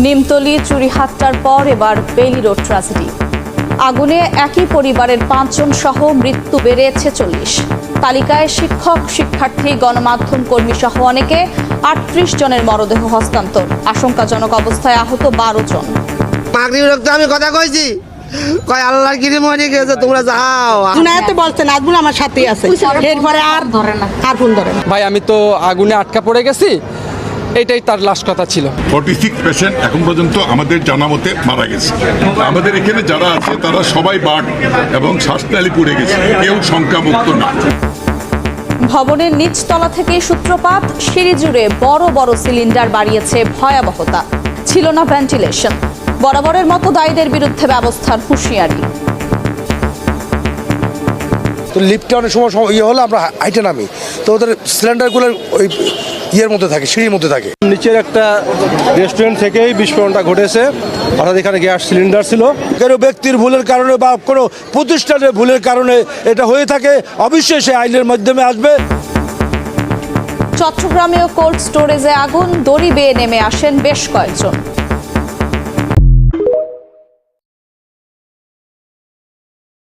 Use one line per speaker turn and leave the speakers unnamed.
নিমতলী চুরিহাট্টার পর এবার Bailey road tragedy. আগুনে একই পরিবারের ৫ জন সহ মৃত্যু বেড়ে ৪৬। তালিকায় শিক্ষক, শিক্ষার্থী, গণমাধ্যম কর্মী সহ অনেকে। ৩৮ জনের মরদেহ হস্তান্তর। আশঙ্কাজনক অবস্থায় আহত ১২ জন।
আমি কথা কইছি, কয় আল্লাহর কিরে মরে গেছে, তোমরা যাও।
জুনায়েতে বলছেন আজমুল আমার সাথেই আছে, এরপরে আর ধরে না, আর ফোন ধরে না।
ভাই আমি তো আগুনে আটকা পড়ে গেছি, এটাই তার লাস্ট কথা ছিল।
46 পেশেন্ট এখন পর্যন্ত আমাদের জানা মতে মারা গেছে। আমাদের এখানে যারা আছে তারা সবাই বার্ড এবং শ্বাসনালী পুড়ে গেছে, কেউ সংখ্যামুক্ত না।
ভবনের নিচতলা থেকে সূত্রপাত, সিঁড়ি জুড়ে বড় বড় সিলিন্ডার বাড়িয়েছে ভয়াবহতা। ছিল না ভেন্টিলেশন। বরাবরের মতো দায়ীদের বিরুদ্ধে ব্যবস্থার হুঁশিয়ারি।
তো লিফটে অনেক সময় ইয়ে হলে আমরা হাইটে নামি, তো ওদের সিলিন্ডারগুলো ওই ইয়ের মধ্যে থাকে, সিঁড়ির মধ্যে থাকে।
নিচের একটা রেস্টুরেন্ট থেকেই বিস্ফোরণটা ঘটেছে, অর্থাৎ এখানে গ্যাস সিলিন্ডার ছিল।
কোনো ব্যক্তির ভুলের কারণে বা কোনো প্রতিষ্ঠানের ভুলের কারণে এটা হয়ে থাকে, অবশ্যই সে আইনের মাধ্যমে আসবে।
চট্টগ্রামেও কোল্ড স্টোরেজে আগুন, দড়ি বেয়ে নেমে আসেন বেশ কয়েকজন।